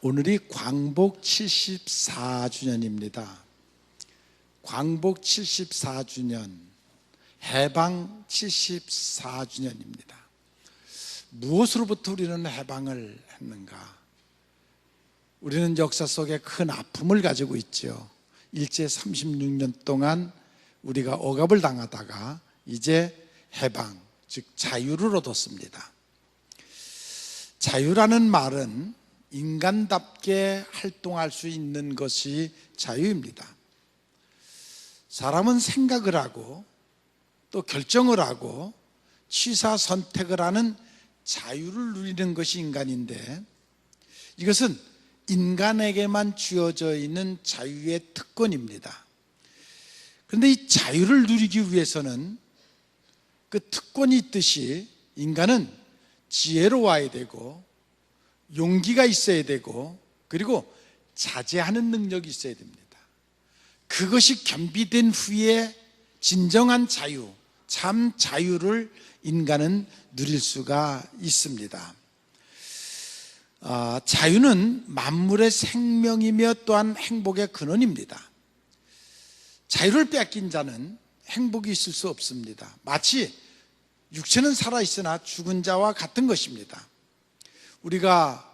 오늘이 광복 74주년입니다. 광복 74주년, 해방 74주년입니다. 무엇으로부터 우리는 해방을 했는가? 우리는 역사 속에 큰 아픔을 가지고 있죠. 일제 36년 동안 우리가 억압을 당하다가 이제 해방, 즉 자유를 얻었습니다. 자유라는 말은 인간답게 활동할 수 있는 것이 자유입니다. 사람은 생각을 하고 또 결정을 하고 취사 선택을 하는 자유를 누리는 것이 인간인데, 이것은 인간에게만 주어져 있는 자유의 특권입니다. 그런데 이 자유를 누리기 위해서는 그 특권이 있듯이 인간은 지혜로워야 되고 용기가 있어야 되고 그리고 자제하는 능력이 있어야 됩니다. 그것이 겸비된 후에 진정한 자유, 참 자유를 인간은 누릴 수가 있습니다. 자유는 만물의 생명이며 또한 행복의 근원입니다. 자유를 뺏긴 자는 행복이 있을 수 없습니다. 마치 육체는 살아있으나 죽은 자와 같은 것입니다. 우리가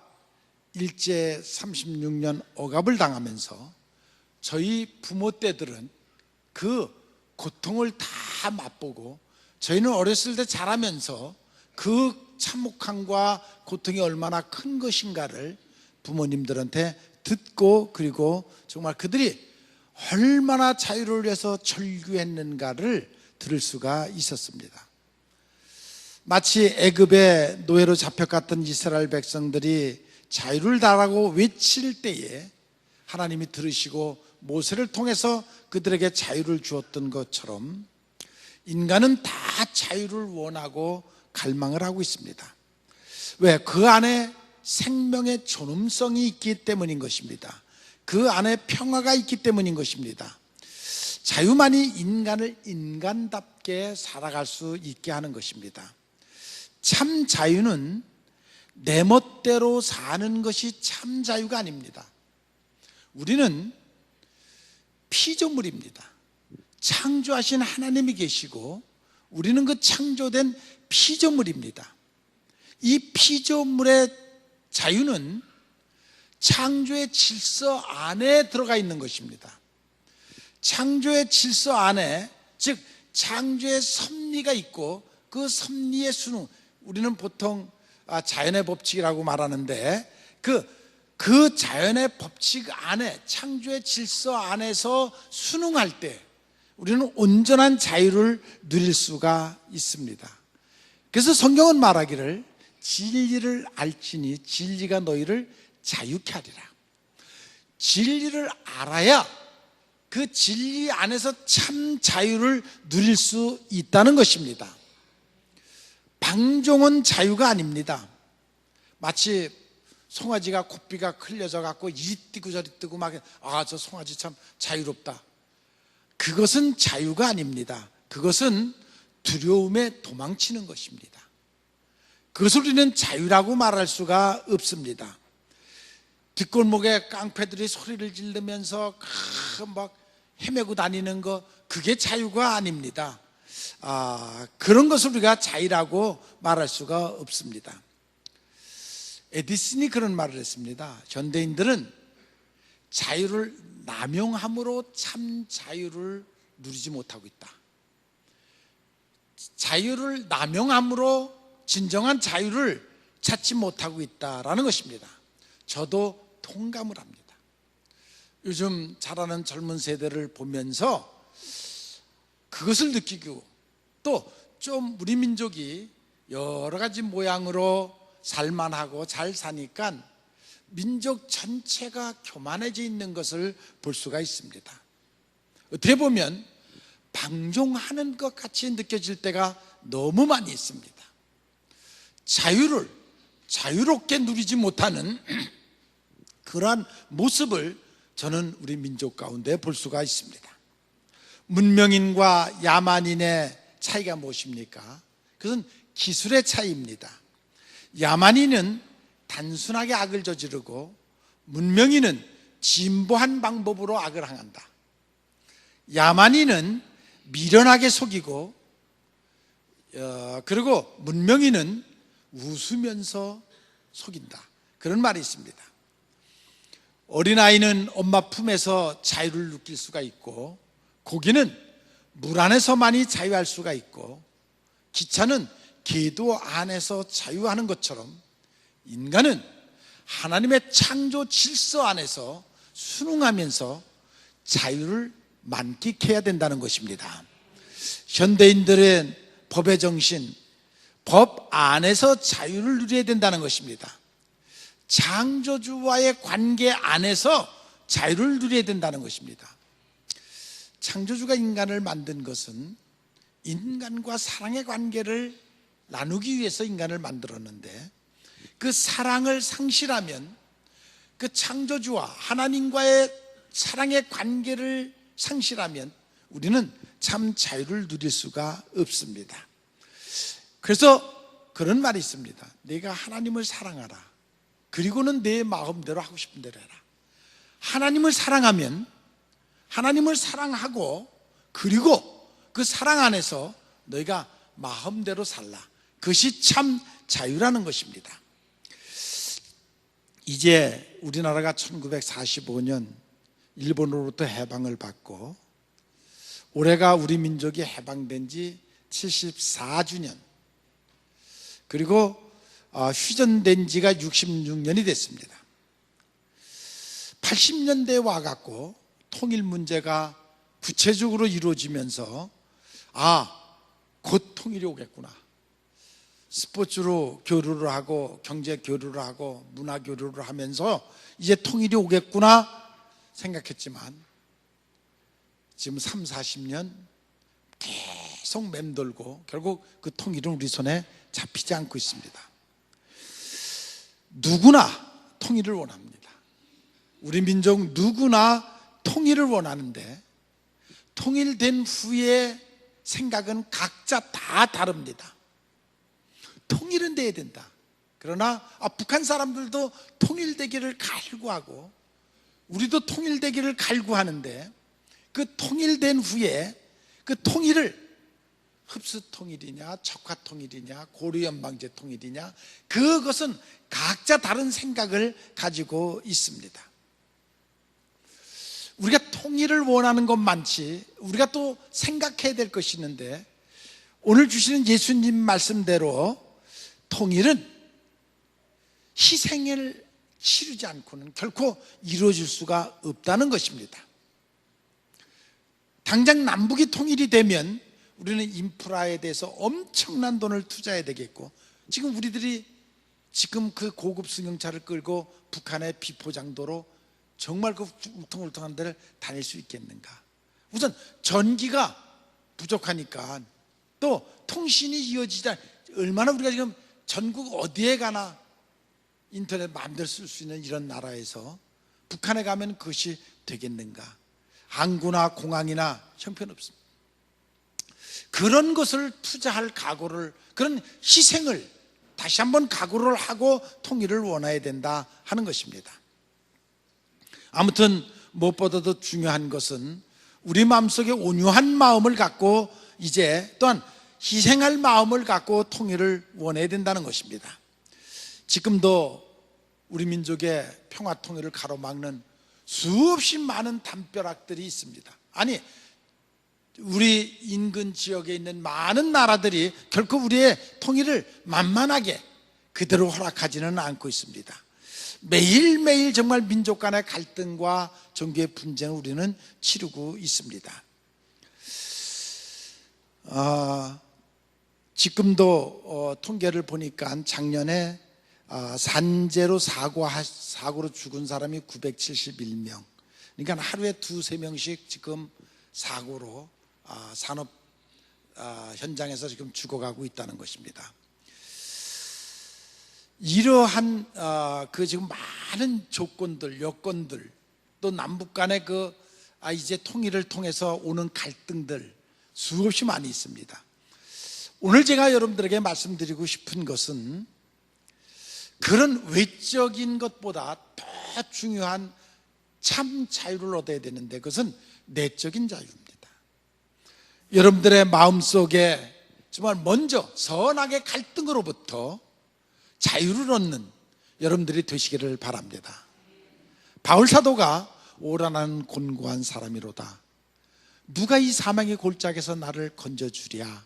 일제 36년 억압을 당하면서 저희 부모 때들은 그 고통을 다 맛보고, 저희는 어렸을 때 자라면서 그 참혹함과 고통이 얼마나 큰 것인가를 부모님들한테 듣고, 그리고 정말 그들이 얼마나 자유를 위해서 절규했는가를 들을 수가 있었습니다. 마치 애굽의 노예로 잡혀갔던 이스라엘 백성들이 자유를 달라고 외칠 때에 하나님이 들으시고 모세를 통해서 그들에게 자유를 주었던 것처럼 인간은 다 자유를 원하고 갈망을 하고 있습니다. 왜? 그 안에 생명의 존엄성이 있기 때문인 것입니다. 그 안에 평화가 있기 때문인 것입니다. 자유만이 인간을 인간답게 살아갈 수 있게 하는 것입니다. 참 자유는 내 멋대로 사는 것이 참 자유가 아닙니다. 우리는 피조물입니다. 창조하신 하나님이 계시고 우리는 그 창조된 피조물입니다. 이 피조물의 자유는 창조의 질서 안에 들어가 있는 것입니다. 창조의 질서 안에, 즉 창조의 섭리가 있고 그 섭리의 순응, 우리는 보통 자연의 법칙이라고 말하는데 그 자연의 법칙 안에, 창조의 질서 안에서 순응할 때 우리는 온전한 자유를 누릴 수가 있습니다. 그래서 성경은 말하기를 진리를 알지니 진리가 너희를 자유케 하리라. 진리를 알아야 그 진리 안에서 참 자유를 누릴 수 있다는 것입니다. 방종은 자유가 아닙니다. 마치 송아지가 고삐가 흘려져 갖고 이리 뛰고 저리 뛰고 막, 저 송아지 참 자유롭다. 그것은 자유가 아닙니다. 그것은 두려움에 도망치는 것입니다. 그것을 우리는 자유라고 말할 수가 없습니다. 뒷골목에 깡패들이 소리를 지르면서 막 헤매고 다니는 거, 그게 자유가 아닙니다. 그런 것을 우리가 자유라고 말할 수가 없습니다. 에디슨이 그런 말을 했습니다. 현대인들은 자유를 남용함으로 참 자유를 누리지 못하고 있다. 자유를 남용함으로 진정한 자유를 찾지 못하고 있다라는 것입니다. 저도 동감을 합니다. 요즘 자라는 젊은 세대를 보면서 그것을 느끼고, 또 좀 우리 민족이 여러 가지 모양으로 살만하고 잘 사니까 민족 전체가 교만해져 있는 것을 볼 수가 있습니다. 어떻게 보면 방종하는 것 같이 느껴질 때가 너무 많이 있습니다. 자유를 자유롭게 누리지 못하는 그러한 모습을 저는 우리 민족 가운데 볼 수가 있습니다. 문명인과 야만인의 차이가 무엇입니까? 그것은 기술의 차이입니다. 야만인은 단순하게 악을 저지르고 문명인은 진보한 방법으로 악을 행한다. 야만인은 미련하게 속이고, 그리고 문명인은 웃으면서 속인다. 그런 말이 있습니다. 어린아이는 엄마 품에서 자유를 느낄 수가 있고, 고기는 물 안에서만이 자유할 수가 있고, 기차는 궤도 안에서 자유하는 것처럼 인간은 하나님의 창조 질서 안에서 순응하면서 자유를 만끽해야 된다는 것입니다. 현대인들의 법의 정신, 법 안에서 자유를 누려야 된다는 것입니다. 창조주와의 관계 안에서 자유를 누려야 된다는 것입니다. 창조주가 인간을 만든 것은 인간과 사랑의 관계를 나누기 위해서 인간을 만들었는데, 그 사랑을 상실하면, 그 창조주와 하나님과의 사랑의 관계를 상실하면 우리는 참 자유를 누릴 수가 없습니다. 그래서 그런 말이 있습니다. 내가 하나님을 사랑하라. 그리고는 내 마음대로 하고 싶은 대로 해라. 하나님을 사랑하면 하나님을 사랑하고, 그리고 그 사랑 안에서 너희가 마음대로 살라. 그것이 참 자유라는 것입니다. 이제 우리나라가 1945년 일본으로부터 해방을 받고, 올해가 우리 민족이 해방된 지 74주년, 그리고 휴전된 지가 66년이 됐습니다. 80년대에 와갖고 통일 문제가 구체적으로 이루어지면서 곧 통일이 오겠구나. 스포츠로 교류를 하고 경제 교류를 하고 문화 교류를 하면서 이제 통일이 오겠구나 생각했지만, 지금 3, 40년 계속 맴돌고 결국 그 통일은 우리 손에 잡히지 않고 있습니다. 누구나 통일을 원합니다. 우리 민족 누구나 통일을 원하는데, 통일된 후에 생각은 각자 다 다릅니다. 통일은 돼야 된다. 그러나 북한 사람들도 통일되기를 갈구하고 우리도 통일되기를 갈구하는데, 그 통일된 후에 그 통일을 흡수 통일이냐, 척화 통일이냐, 고려연방제 통일이냐, 그것은 각자 다른 생각을 가지고 있습니다. 우리가 통일을 원하는 것 많지, 우리가 또 생각해야 될 것이 있는데, 오늘 주시는 예수님 말씀대로 통일은 희생을 치르지 않고는 결코 이루어질 수가 없다는 것입니다. 당장 남북이 통일이 되면 우리는 인프라에 대해서 엄청난 돈을 투자해야 되겠고, 지금 우리들이 지금 그 고급 승용차를 끌고 북한의 비포장도로 정말 그 울퉁불퉁한 데를 다닐 수 있겠는가? 우선 전기가 부족하니까, 또 통신이 이어지자, 얼마나 우리가 지금 전국 어디에 가나 인터넷 마음대로 쓸 수 있는 이런 나라에서 북한에 가면 그것이 되겠는가? 항구나 공항이나 형편없습니다. 그런 것을 투자할 각오를, 그런 희생을 다시 한번 각오를 하고 통일을 원해야 된다 하는 것입니다. 아무튼 무엇보다도 중요한 것은 우리 마음속에 온유한 마음을 갖고, 이제 또한 희생할 마음을 갖고 통일을 원해야 된다는 것입니다. 지금도 우리 민족의 평화 통일을 가로막는 수없이 많은 담벼락들이 있습니다. 아니, 우리 인근 지역에 있는 많은 나라들이 결코 우리의 통일을 만만하게 그대로 허락하지는 않고 있습니다. 매일매일 정말 민족 간의 갈등과 종교의 분쟁을 우리는 치르고 있습니다. 지금도 통계를 보니까 작년에 산재로 사고로 죽은 사람이 971명, 그러니까 하루에 2-3명씩 지금 사고로 산업 현장에서 지금 죽어가고 있다는 것입니다. 이러한 그 지금 많은 조건들, 여건들, 또 남북 간의 이제 통일을 통해서 오는 갈등들 수없이 많이 있습니다. 오늘 제가 여러분들에게 말씀드리고 싶은 것은, 그런 외적인 것보다 더 중요한 참 자유를 얻어야 되는데 그것은 내적인 자유입니다. 여러분들의 마음속에 정말 먼저 선악의 갈등으로부터 자유를 얻는 여러분들이 되시기를 바랍니다. 바울 사도가 오라나는 곤고한 사람이로다. 누가 이 사망의 골짜기에서 나를 건져주랴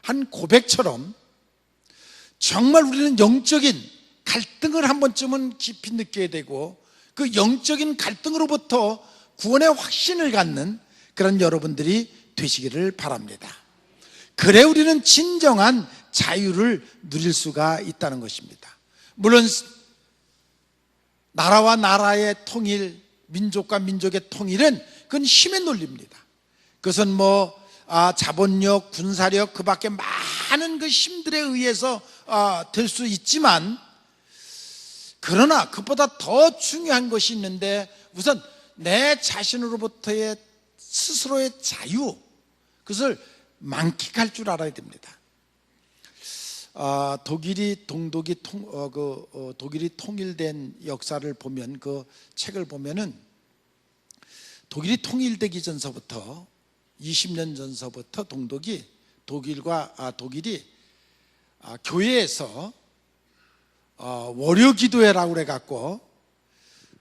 한 고백처럼 정말 우리는 영적인 갈등을 한 번쯤은 깊이 느껴야 되고 그 영적인 갈등으로부터 구원의 확신을 갖는 그런 여러분들이 되시기를 바랍니다. 그래 우리는 진정한 자유를 누릴 수가 있다는 것입니다. 물론 나라와 나라의 통일, 민족과 민족의 통일은 그건 힘의 논리입니다. 그것은 자본력, 군사력 그 밖에 많은 그 힘들에 의해서 될 수 있지만 그러나 그것보다 더 중요한 것이 있는데 우선 내 자신으로부터의 스스로의 자유 그것을 만끽할 줄 알아야 됩니다. 독일이 통일된 역사를 보면 그 책을 보면은 독일이 통일되기 전서부터 20년 전서부터 독일이 교회에서 월요 기도회라고 그래 갖고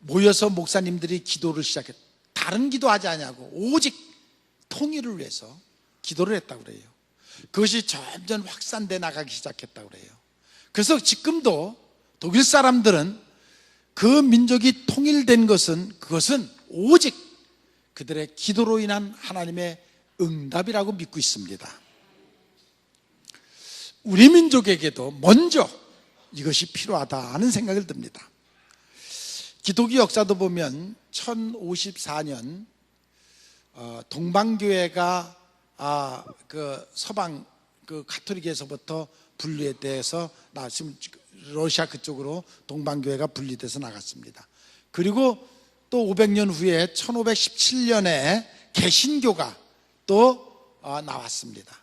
모여서 목사님들이 기도를 시작했. 다른 기도하지 않냐고 오직 통일을 위해서 기도를 했다고 그래요. 그것이 점점 확산돼 나가기 시작했다고 그래요. 그래서 지금도 독일 사람들은 그 민족이 통일된 그것은 오직 그들의 기도로 인한 하나님의 응답이라고 믿고 있습니다. 우리 민족에게도 먼저 이것이 필요하다 하는 생각을 듭니다. 기독교 역사도 보면 1054년 동방교회가 그 서방 그 가톨릭에서부터 분리돼서 지금 러시아 그쪽으로 동방교회가 분리돼서 나갔습니다. 그리고 또 500년 후에 1517년에 개신교가 또 나왔습니다.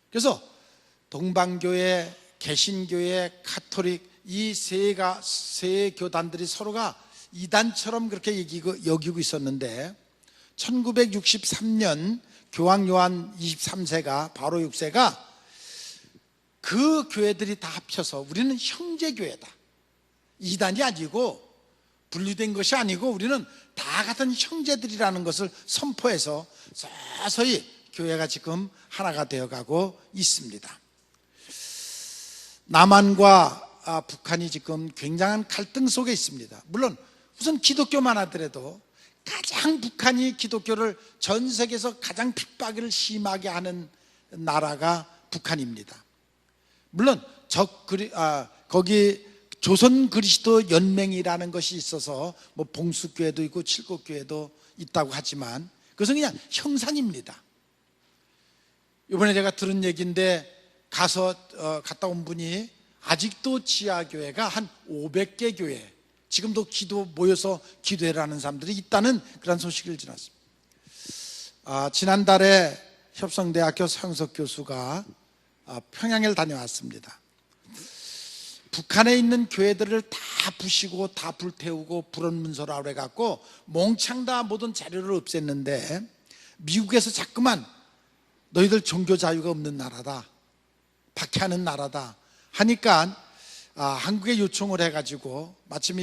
그래서 동방교회, 개신교회, 가톨릭 이 세 교단들이 서로가 이단처럼 그렇게 여기고 있었는데 1963년 교황 요한 23세가 바로 6세가 그 교회들이 다 합쳐서 우리는 형제교회다. 이단이 아니고 분리된 것이 아니고 우리는 다 같은 형제들이라는 것을 선포해서 서서히 교회가 지금 하나가 되어가고 있습니다. 남한과 북한이 지금 굉장한 갈등 속에 있습니다. 물론 우선 기독교만 하더라도 가장 북한이 기독교를 전 세계에서 가장 핍박을 심하게 하는 나라가 북한입니다. 물론 거기 조선 그리스도 연맹이라는 것이 있어서 봉수교회도 있고 칠곡교회도 있다고 하지만 그것은 그냥 형상입니다. 이번에 제가 들은 얘기인데 갔다 온 분이 아직도 지하교회가 한 500개 교회 지금도 모여서 기도회라는 사람들이 있다는 그런 소식을 지났습니다. 지난달에 협성대학교 서영석 교수가 평양을 다녀왔습니다. 북한에 있는 교회들을 다 부시고 다 불태우고 불원문서라고 해갖고 몽창 다 모든 자료를 없앴는데 미국에서 자꾸만 너희들 종교 자유가 없는 나라다, 박해하는 나라다 하니까 한국에 요청을 해가지고 마침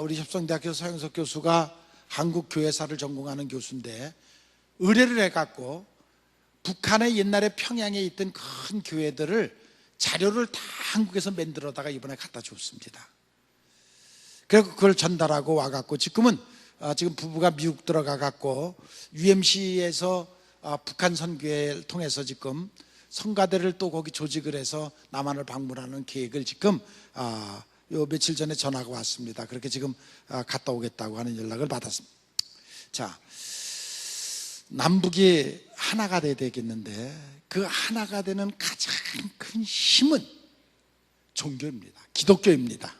우리 협성대학교 서영석 교수가 한국교회사를 전공하는 교수인데 의뢰를 해갖고 북한의 옛날에 평양에 있던 큰 교회들을 자료를 다 한국에서 만들어다가 이번에 갖다 줬습니다. 그래서 그걸 전달하고 와갖고 지금 부부가 미국 들어가갖고 UMC에서 북한 선교회를 통해서 지금 성가대를 또 거기 조직을 해서 남한을 방문하는 계획을 지금 요 며칠 전에 전화가 왔습니다. 그렇게 지금 갔다 오겠다고 하는 연락을 받았습니다. 자, 남북이 하나가 돼야 되겠는데 그 하나가 되는 가장 큰 힘은 종교입니다. 기독교입니다.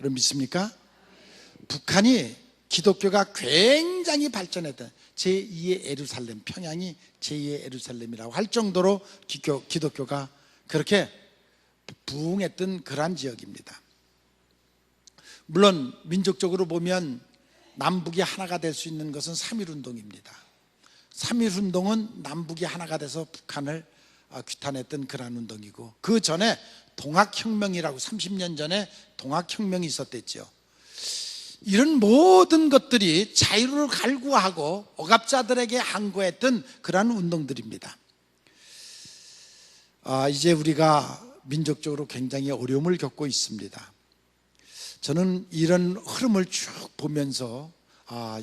여러분 믿습니까? 북한이 기독교가 굉장히 발전했다. 제2의 예루살렘, 평양이 제2의 예루살렘이라고 할 정도로 기독교가 그렇게 부흥했던 그러한 지역입니다. 물론 민족적으로 보면 남북이 하나가 될 수 있는 것은 3.1운동입니다. 3.1운동은 남북이 하나가 돼서 북한을 규탄했던 그러한 운동이고, 그 전에 동학혁명이라고 30년 전에 동학혁명이 있었댔죠. 이런 모든 것들이 자유를 갈구하고 억압자들에게 항거했던 그러한 운동들입니다. 이제 우리가 민족적으로 굉장히 어려움을 겪고 있습니다. 저는 이런 흐름을 쭉 보면서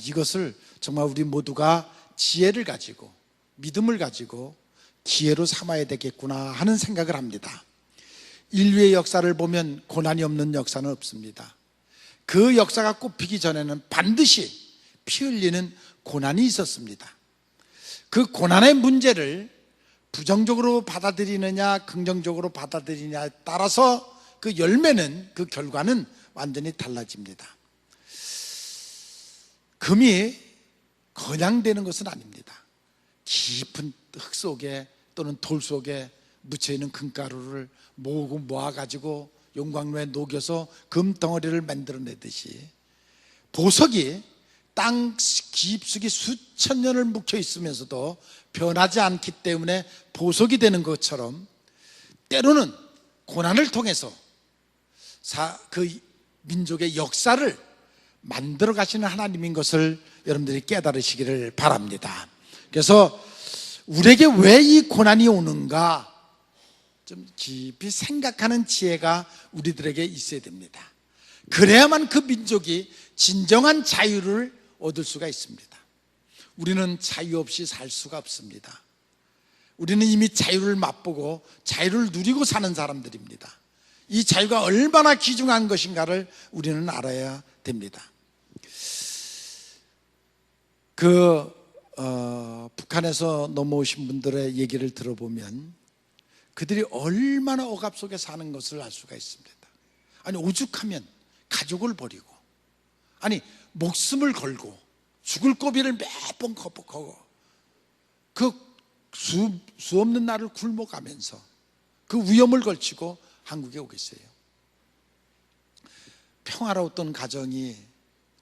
이것을 정말 우리 모두가 지혜를 가지고 믿음을 가지고 기회로 삼아야 되겠구나 하는 생각을 합니다. 인류의 역사를 보면 고난이 없는 역사는 없습니다. 그 역사가 꽃피기 전에는 반드시 피 흘리는 고난이 있었습니다. 그 고난의 문제를 부정적으로 받아들이느냐 긍정적으로 받아들이느냐에 따라서 그 열매는, 그 결과는 완전히 달라집니다. 금이 그냥 되는 것은 아닙니다. 깊은 흙 속에 또는 돌 속에 묻혀있는 금가루를 모아가지고 용광로에 녹여서 금덩어리를 만들어내듯이 보석이 땅 깊숙이 수천 년을 묵혀 있으면서도 변하지 않기 때문에 보석이 되는 것처럼 때로는 고난을 통해서 그 민족의 역사를 만들어 가시는 하나님인 것을 여러분들이 깨달으시기를 바랍니다. 그래서 우리에게 왜 이 고난이 오는가 좀 깊이 생각하는 지혜가 우리들에게 있어야 됩니다. 그래야만 그 민족이 진정한 자유를 얻을 수가 있습니다. 우리는 자유 없이 살 수가 없습니다. 우리는 이미 자유를 맛보고 자유를 누리고 사는 사람들입니다. 이 자유가 얼마나 귀중한 것인가를 우리는 알아야 됩니다. 북한에서 넘어오신 분들의 얘기를 들어보면 그들이 얼마나 억압 속에 사는 것을 알 수가 있습니다. 아니, 오죽하면 가족을 버리고, 아니 목숨을 걸고 죽을 고비를 몇 번 거듭하고 그 수 없는 날을 굶어가면서 그 위험을 걸치고 한국에 오겠어요. 평화로웠던 가정이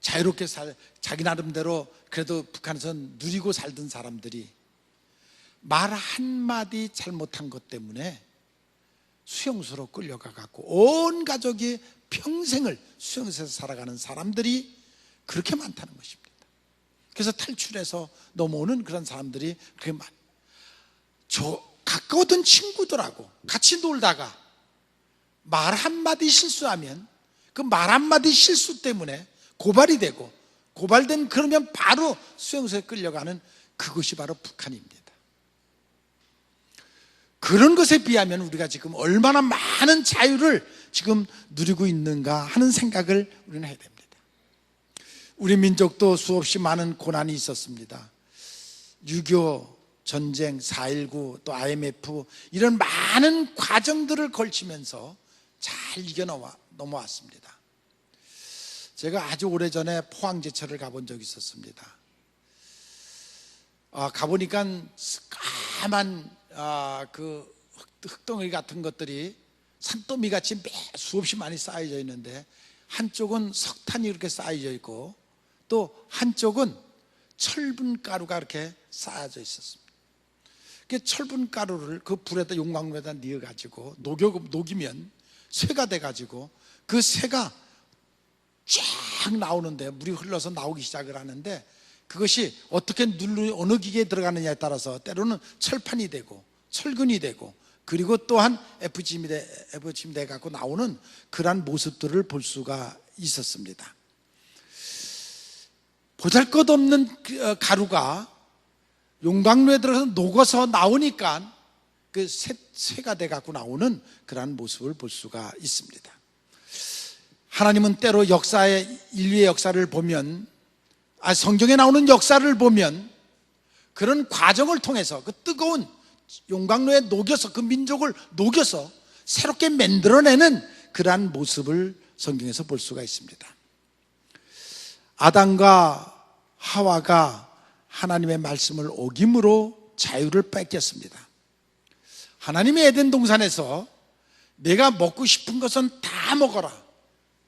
자유롭게 자기 나름대로 그래도 북한에서 누리고 살던 사람들이 말 한마디 잘못한 것 때문에 수용소로 끌려가 갖고 온 가족이 평생을 수용소에서 살아가는 사람들이 그렇게 많다는 것입니다. 그래서 탈출해서 넘어오는 그런 사람들이 그렇게 가까웠던 친구들하고 같이 놀다가 말 한마디 실수하면 그 말 한마디 실수 때문에 고발이 되고, 고발된 그러면 바로 수용소에 끌려가는 그것이 바로 북한입니다. 그런 것에 비하면 우리가 지금 얼마나 많은 자유를 지금 누리고 있는가 하는 생각을 우리는 해야 됩니다. 우리 민족도 수없이 많은 고난이 있었습니다. 6.25 전쟁, 4.19 또 IMF 이런 많은 과정들을 걸치면서 잘 넘어왔습니다. 제가 아주 오래전에 포항제철을 가본 적이 있었습니다. 가보니까 까만 그 흙덩어리 같은 것들이 산더미 같이 수없이 많이 쌓여져 있는데, 한쪽은 석탄이 이렇게 쌓여져 있고 또 한쪽은 철분 가루가 이렇게 쌓여져 있었습니다. 그 철분 가루를 그 불에다 용광로에다 넣어가지고 녹이면 쇠가 돼가지고 그 쇠가 쫙 나오는데, 물이 흘러서 나오기 시작을 하는데, 그것이 어떻게 어느 기계에 들어가느냐에 따라서 때로는 철판이 되고 철근이 되고 그리고 또한 FGM이 돼 갖고 나오는 그러한 모습들을 볼 수가 있었습니다. 보잘것없는 가루가 용광로에 들어서 녹아서 나오니까 그 쇠가 돼 갖고 나오는 그러한 모습을 볼 수가 있습니다. 하나님은 때로 인류의 역사를 보면, 성경에 나오는 역사를 보면 그런 과정을 통해서 그 뜨거운 용광로에 녹여서 그 민족을 녹여서 새롭게 만들어내는 그러한 모습을 성경에서 볼 수가 있습니다. 아담과 하와가 하나님의 말씀을 어김으로 자유를 뺏겼습니다. 하나님의 에덴 동산에서 내가 먹고 싶은 것은 다 먹어라.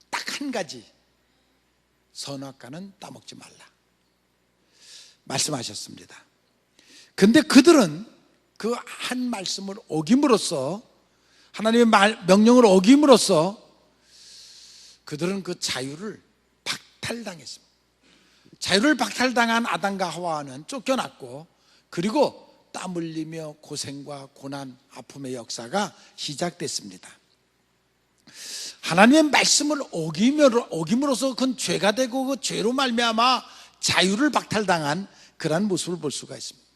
딱 한 가지, 선악과는 따먹지 말라 말씀하셨습니다. 근데 그들은 그 한 말씀을 어김으로써, 하나님의 명령을 어김으로써 그들은 그 자유를 박탈당했습니다. 자유를 박탈당한 아담과 하와는 쫓겨났고, 그리고 땀 흘리며 고생과 고난, 아픔의 역사가 시작됐습니다. 하나님의 말씀을 어김으로써 그건 죄가 되고, 그 죄로 말미암아 자유를 박탈당한 그러한 모습을 볼 수가 있습니다.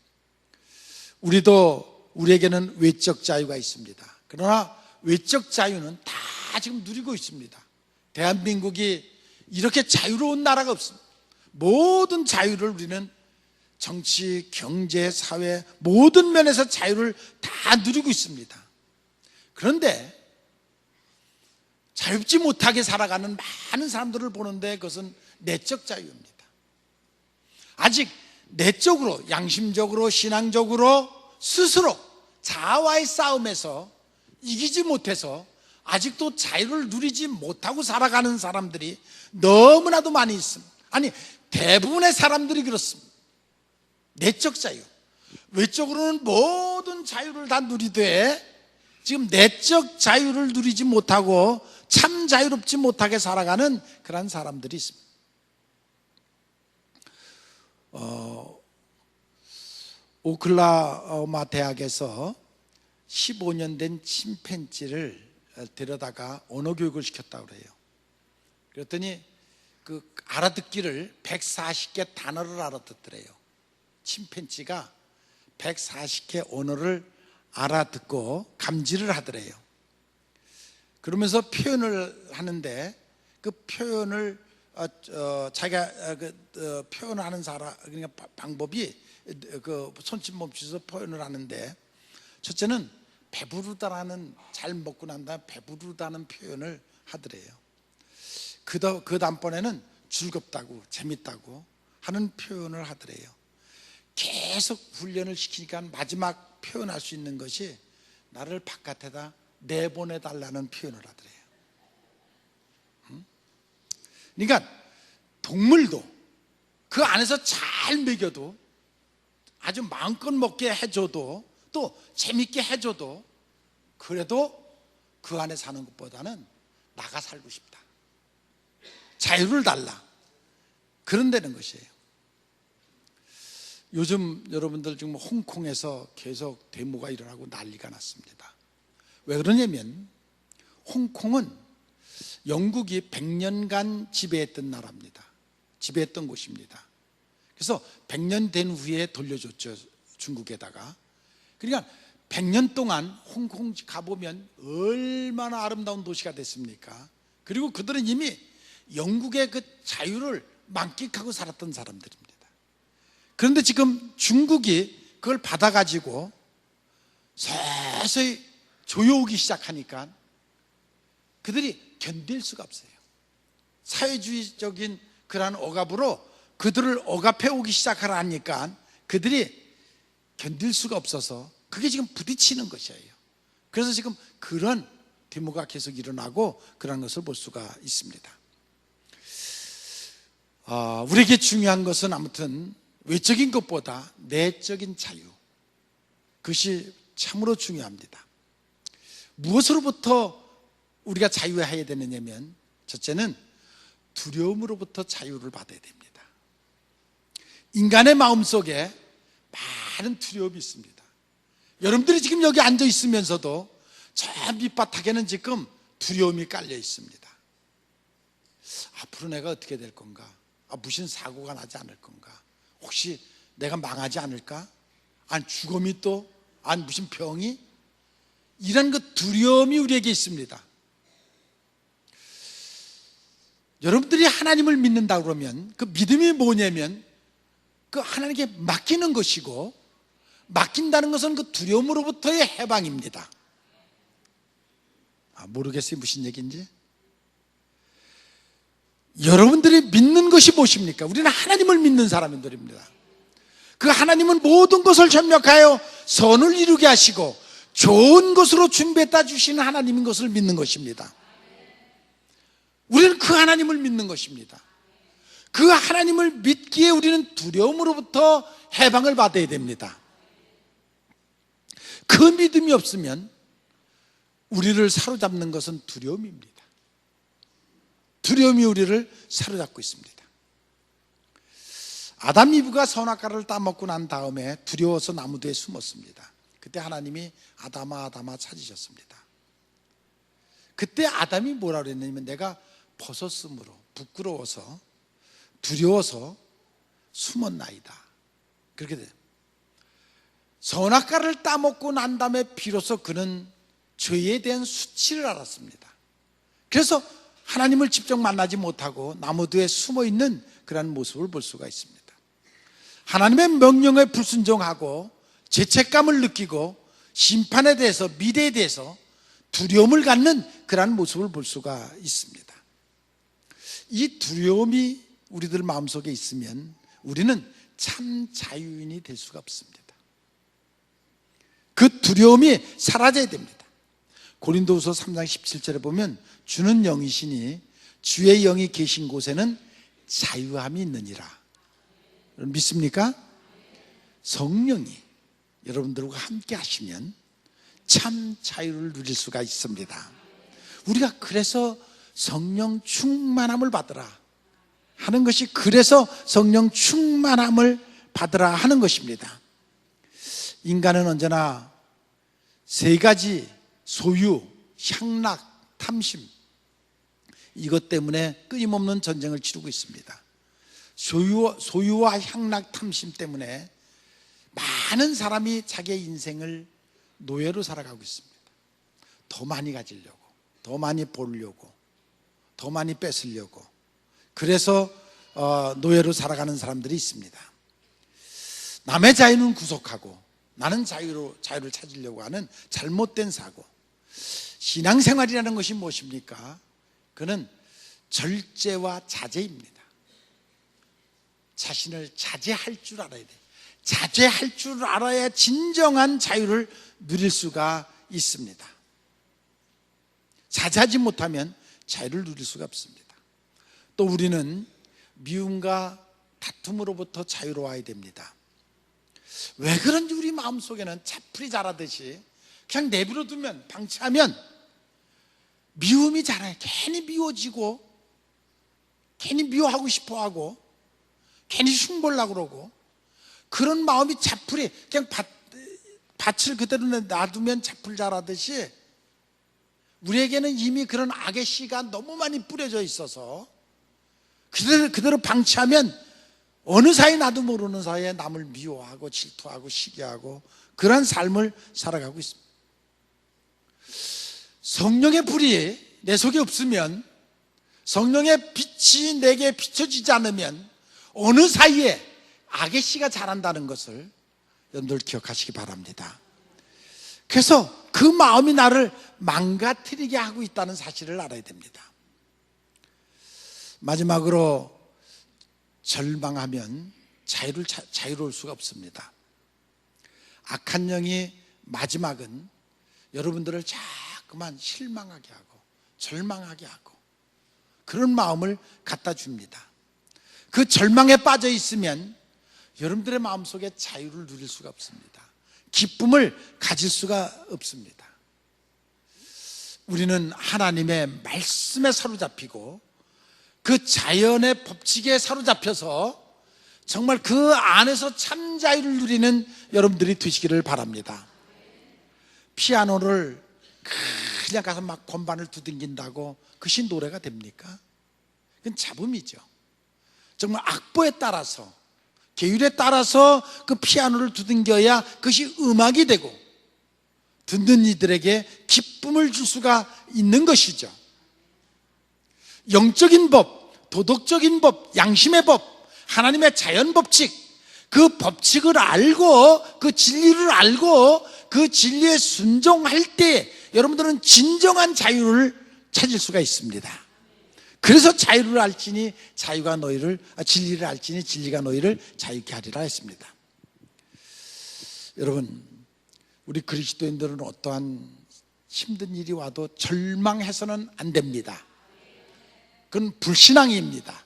우리에게는 외적 자유가 있습니다. 그러나 외적 자유는 다 지금 누리고 있습니다. 대한민국이 이렇게 자유로운 나라가 없습니다. 모든 자유를 우리는 정치, 경제, 사회 모든 면에서 자유를 다 누리고 있습니다. 그런데 자유롭지 못하게 살아가는 많은 사람들을 보는데 그것은 내적 자유입니다. 아직 내적으로, 양심적으로, 신앙적으로 스스로 자아와의 싸움에서 이기지 못해서 아직도 자유를 누리지 못하고 살아가는 사람들이 너무나도 많이 있습니다. 아니, 대부분의 사람들이 그렇습니다. 내적 자유, 외적으로는 모든 자유를 다 누리되 지금 내적 자유를 누리지 못하고 참 자유롭지 못하게 살아가는 그런 사람들이 있습니다. 오클라호마 대학에서 15년 된 침팬지를 데려다가 언어 교육을 시켰다고 그래요. 그랬더니 그 알아듣기를 140개 단어를 알아듣더래요. 침팬지가 140개 언어를 알아듣고 감지를 하더래요. 그러면서 표현을 하는데 그 표현을 자기가 표현하는 사람, 그러니까 방법이 그 손짓 멈춰서 표현을 하는데, 첫째는 배부르다라는, 잘 먹고 난 다음에 배부르다는 표현을 하더래요. 그 다음번에는 즐겁다고, 재밌다고 하는 표현을 하더래요. 계속 훈련을 시키니까 마지막 표현할 수 있는 것이 나를 바깥에다 내보내달라는 표현을 하더래요. 그러니까 동물도 그 안에서 잘 먹여도, 아주 마음껏 먹게 해줘도, 또 재밌게 해줘도, 그래도 그 안에 사는 것보다는 나가 살고 싶다, 자유를 달라, 그런다는 것이에요. 요즘 여러분들 지금 홍콩에서 계속 데모가 일어나고 난리가 났습니다. 왜 그러냐면 홍콩은 영국이 100년간 지배했던 나라입니다. 지배했던 곳입니다. 그래서 100년 된 후에 돌려줬죠, 중국에다가. 그러니까 100년 동안 홍콩 가보면 얼마나 아름다운 도시가 됐습니까? 그리고 그들은 이미 영국의 그 자유를 만끽하고 살았던 사람들입니다. 그런데 지금 중국이 그걸 받아가지고 서서히 조여오기 시작하니까 그들이 견딜 수가 없어요. 사회주의적인 그러한 억압으로 그들을 억압해 오기 시작하니까 그들이 견딜 수가 없어서 그게 지금 부딪히는 것이에요. 그래서 지금 그런 데모가 계속 일어나고 그런 것을 볼 수가 있습니다. 우리에게 중요한 것은 아무튼 외적인 것보다 내적인 자유, 그것이 참으로 중요합니다. 무엇으로부터 우리가 자유해야 되느냐면, 첫째는 두려움으로부터 자유를 받아야 됩니다. 인간의 마음속에 많은 두려움이 있습니다. 여러분들이 지금 여기 앉아 있으면서도 저 밑바닥에는 지금 두려움이 깔려 있습니다. 앞으로 내가 어떻게 될 건가? 무슨 사고가 나지 않을 건가? 혹시 내가 망하지 않을까? 죽음이 또? 무슨 병이? 이런 그 두려움이 우리에게 있습니다. 여러분들이 하나님을 믿는다 그러면 그 믿음이 뭐냐면 그 하나님께 맡기는 것이고, 맡긴다는 것은 그 두려움으로부터의 해방입니다. 모르겠어요, 무슨 얘기인지? 여러분들이 믿는 것이 무엇입니까? 우리는 하나님을 믿는 사람들입니다. 그 하나님은 모든 것을 협력하여 선을 이루게 하시고 좋은 것으로 준비했다 주시는 하나님인 것을 믿는 것입니다. 우리는 그 하나님을 믿는 것입니다. 그 하나님을 믿기에 우리는 두려움으로부터 해방을 받아야 됩니다. 그 믿음이 없으면 우리를 사로잡는 것은 두려움입니다. 두려움이 우리를 사로잡고 있습니다. 아담 이브가 선악과를 따먹고 난 다음에 두려워서 나무 뒤에 숨었습니다. 그때 하나님이 아담아 아담아 찾으셨습니다. 그때 아담이 뭐라 그랬냐면 내가 벗었으므로 부끄러워서 두려워서 숨었나이다. 그렇게 돼요. 선악과를 따먹고 난 다음에 비로소 그는 죄에 대한 수치를 알았습니다. 그래서 하나님을 직접 만나지 못하고 나무 뒤에 숨어있는 그런 모습을 볼 수가 있습니다. 하나님의 명령에 불순종하고 죄책감을 느끼고 심판에 대해서 미래에 대해서 두려움을 갖는 그런 모습을 볼 수가 있습니다. 이 두려움이 우리들 마음속에 있으면 우리는 참 자유인이 될 수가 없습니다. 그 두려움이 사라져야 됩니다. 고린도후서 3장 17절에 보면 주는 영이시니 주의 영이 계신 곳에는 자유함이 있느니라. 믿습니까? 성령이 여러분들과 함께 하시면 참 자유를 누릴 수가 있습니다. 우리가 그래서 성령 충만함을 받으라 하는 것이, 그래서 성령 충만함을 받으라 하는 것입니다. 인간은 언제나 세 가지 소유, 향락, 탐심, 이것 때문에 끊임없는 전쟁을 치르고 있습니다. 소유와 향락, 탐심 때문에 많은 사람이 자기의 인생을 노예로 살아가고 있습니다. 더 많이 가지려고, 더 많이 보려고, 더 많이 뺏으려고, 그래서 노예로 살아가는 사람들이 있습니다. 남의 자유는 구속하고 나는 자유를 찾으려고 하는 잘못된 사고. 신앙생활이라는 것이 무엇입니까? 그는 절제와 자제입니다. 자신을 자제할 줄 알아야 돼. 자제할 줄 알아야 진정한 자유를 누릴 수가 있습니다. 자제하지 못하면 자유를 누릴 수가 없습니다. 또 우리는 미움과 다툼으로부터 자유로워야 됩니다. 왜 그런지 우리 마음속에는 차풀이 자라듯이 그냥 내버려 두면, 방치하면 미움이 자라요. 괜히 미워지고, 괜히 미워하고 싶어하고, 괜히 흉보려고 그러고, 그런 마음이 차풀이 그냥 밭을 그대로 놔두면 차풀 자라듯이 우리에게는 이미 그런 악의 씨가 너무 많이 뿌려져 있어서 그대로 방치하면 어느 사이 나도 모르는 사이에 남을 미워하고 질투하고 시기하고 그런 삶을 살아가고 있습니다. 성령의 불이 내 속에 없으면, 성령의 빛이 내게 비춰지지 않으면 어느 사이에 악의 씨가 자란다는 것을 여러분들 기억하시기 바랍니다. 그래서 그 마음이 나를 망가뜨리게 하고 있다는 사실을 알아야 됩니다. 마지막으로 절망하면 자유로울 수가 없습니다. 악한 영이 마지막은 여러분들을 자꾸만 실망하게 하고 절망하게 하고 그런 마음을 갖다 줍니다. 그 절망에 빠져 있으면 여러분들의 마음속에 자유를 누릴 수가 없습니다. 기쁨을 가질 수가 없습니다. 우리는 하나님의 말씀에 사로잡히고 그 자연의 법칙에 사로잡혀서 정말 그 안에서 참 자유를 누리는 여러분들이 되시기를 바랍니다. 피아노를 그냥 가서 막 건반을 두들긴다고 그것이 노래가 됩니까? 그건 잡음이죠. 정말 악보에 따라서, 계율에 따라서 그 피아노를 두들겨야 그것이 음악이 되고 듣는 이들에게 기쁨을 줄 수가 있는 것이죠. 영적인 법, 도덕적인 법, 양심의 법, 하나님의 자연 법칙, 그 법칙을 알고 그 진리를 알고 그 진리에 순종할 때 여러분들은 진정한 자유를 찾을 수가 있습니다. 그래서 자유를 알지니 자유가 너희를, 진리를 알지니 진리가 너희를 자유케 하리라 했습니다. 여러분, 우리 그리스도인들은 어떠한 힘든 일이 와도 절망해서는 안 됩니다. 그건 불신앙입니다.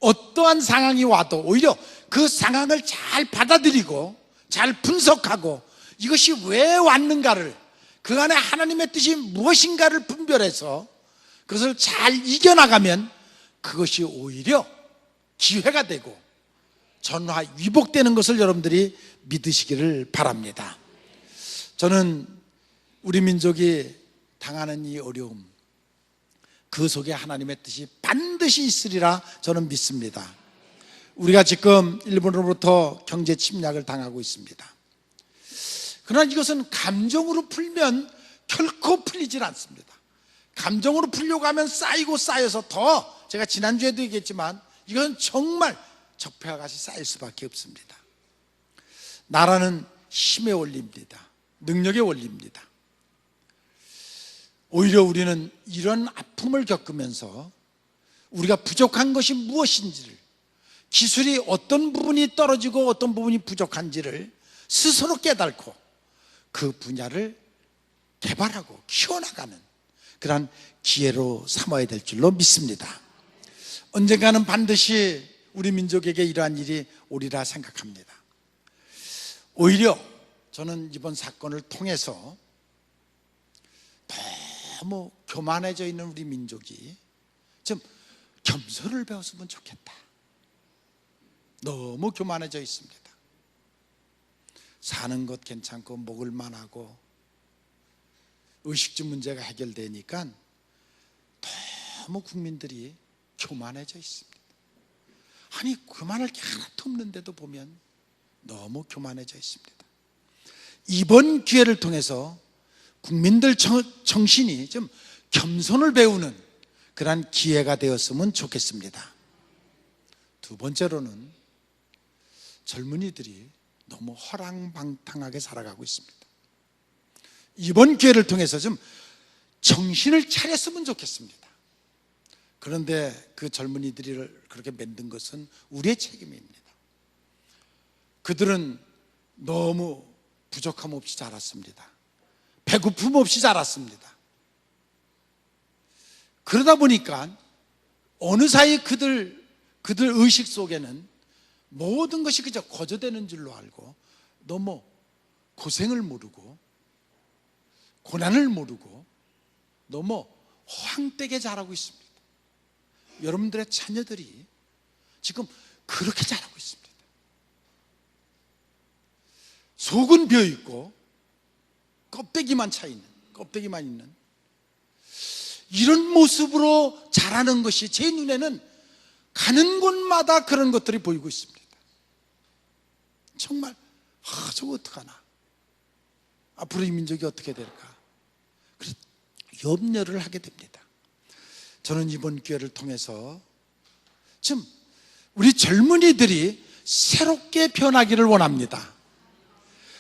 어떠한 상황이 와도 오히려 그 상황을 잘 받아들이고 잘 분석하고 이것이 왜 왔는가를, 그 안에 하나님의 뜻이 무엇인가를 분별해서 그것을 잘 이겨나가면 그것이 오히려 기회가 되고 전화 위복되는 것을 여러분들이 믿으시기를 바랍니다. 저는 우리 민족이 당하는 이 어려움, 그 속에 하나님의 뜻이 반드시 있으리라 저는 믿습니다. 우리가 지금 일본으로부터 경제 침략을 당하고 있습니다. 그러나 이것은 감정으로 풀면 결코 풀리질 않습니다. 감정으로 풀려고 하면 쌓이고 쌓여서 더, 제가 지난주에도 얘기했지만 이건 정말 적폐와 같이 쌓일 수밖에 없습니다. 나라는 힘의 원리입니다. 능력의 원리입니다. 오히려 우리는 이런 아픔을 겪으면서 우리가 부족한 것이 무엇인지를, 기술이 어떤 부분이 떨어지고 어떤 부분이 부족한지를 스스로 깨닫고 그 분야를 개발하고 키워나가는 그러한 기회로 삼아야 될 줄로 믿습니다. 언젠가는 반드시 우리 민족에게 이러한 일이 오리라 생각합니다. 오히려 저는 이번 사건을 통해서 너무 교만해져 있는 우리 민족이 좀 겸손을 배웠으면 좋겠다. 너무 교만해져 있습니다. 사는 것 괜찮고 먹을 만하고 의식주 문제가 해결되니까 너무 국민들이 교만해져 있습니다. 아니, 교만할 게 하나도 없는데도 보면 너무 교만해져 있습니다. 이번 기회를 통해서 국민들 정신이 좀 겸손을 배우는 그러한 기회가 되었으면 좋겠습니다. 두 번째로는 젊은이들이 너무 허랑방탕하게 살아가고 있습니다. 이번 기회를 통해서 좀 정신을 차렸으면 좋겠습니다. 그런데 그 젊은이들을 그렇게 만든 것은 우리의 책임입니다. 그들은 너무 부족함 없이 자랐습니다. 배고픔 없이 자랐습니다. 그러다 보니까 어느 사이 그들 의식 속에는 모든 것이 그저 거저되는 줄로 알고 너무 고생을 모르고 고난을 모르고 너무 허황되게 자라고 있습니다. 여러분들의 자녀들이 지금 그렇게 자라고 있습니다. 속은 비어있고 껍데기만 있는 이런 모습으로 자라는 것이 제 눈에는 가는 곳마다 그런 것들이 보이고 있습니다. 정말 저거 어떡하나, 앞으로 이 민족이 어떻게 될까, 그래서 염려를 하게 됩니다. 저는 이번 기회를 통해서 좀 우리 젊은이들이 새롭게 변하기를 원합니다.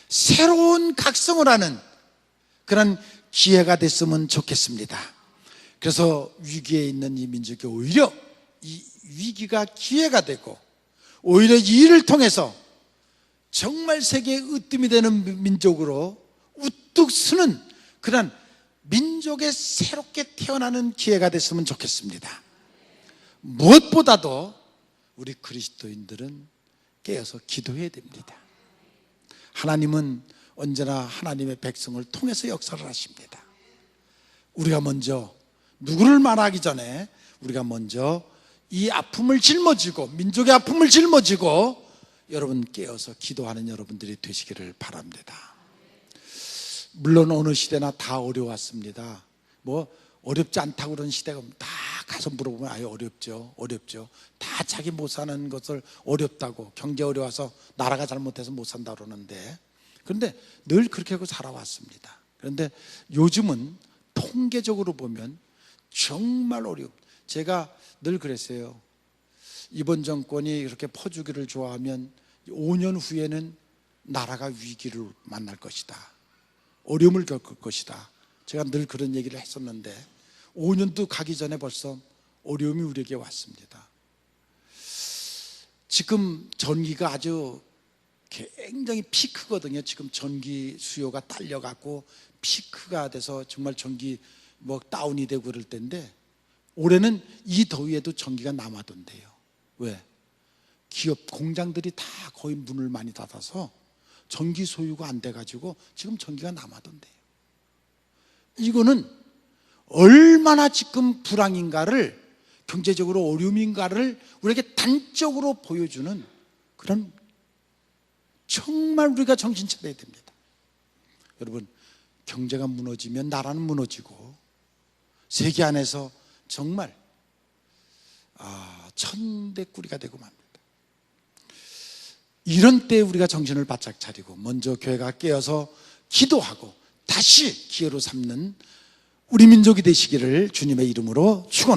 새로운 각성을 하는 그런 기회가 됐으면 좋겠습니다. 그래서 위기에 있는 이 민족이 오히려 이 위기가 기회가 되고 오히려 이 일을 통해서 정말 세계의 으뜸이 되는 민족으로 우뚝 서는 그런 민족의 새롭게 태어나는 기회가 됐으면 좋겠습니다. 무엇보다도 우리 그리스도인들은 깨어서 기도해야 됩니다. 하나님은 언제나 하나님의 백성을 통해서 역사를 하십니다. 우리가 먼저 누구를 말하기 전에 우리가 먼저 이 아픔을 짊어지고 민족의 아픔을 짊어지고 여러분 깨어서 기도하는 여러분들이 되시기를 바랍니다. 물론 어느 시대나 다 어려웠습니다. 뭐 어렵지 않다고 그러는 시대가 다 가서 물어보면 아예 어렵죠. 다 자기 못 사는 것을 어렵다고, 경제 어려워서 나라가 잘못해서 못 산다 그러는데, 그런데 늘 그렇게 하고 살아왔습니다. 그런데 요즘은 통계적으로 보면 정말 제가 늘 그랬어요. 이번 정권이 이렇게 퍼주기를 좋아하면 5년 후에는 나라가 위기를 만날 것이다, 어려움을 겪을 것이다. 제가 늘 그런 얘기를 했었는데 5년도 가기 전에 벌써 어려움이 우리에게 왔습니다. 지금 전기가 아주 굉장히 피크거든요. 지금 전기 수요가 딸려갖고 피크가 돼서 정말 전기 뭐 다운이 되고 그럴 때인데, 올해는 이 더위에도 전기가 남아돈대요. 왜? 기업 공장들이 다 거의 문을 많이 닫아서 전기 소유가 안 돼가지고 지금 전기가 남아돈대요. 이거는 얼마나 지금 불황인가를, 경제적으로 어려움인가를 우리에게 단적으로 보여주는 그런, 정말 우리가 정신 차려야 됩니다. 여러분, 경제가 무너지면 나라는 무너지고 세계 안에서 정말 천대꾸리가 되고 맙니다. 이런 때 우리가 정신을 바짝 차리고 먼저 교회가 깨어서 기도하고 다시 기회로 삼는 우리 민족이 되시기를 주님의 이름으로 축원합니다.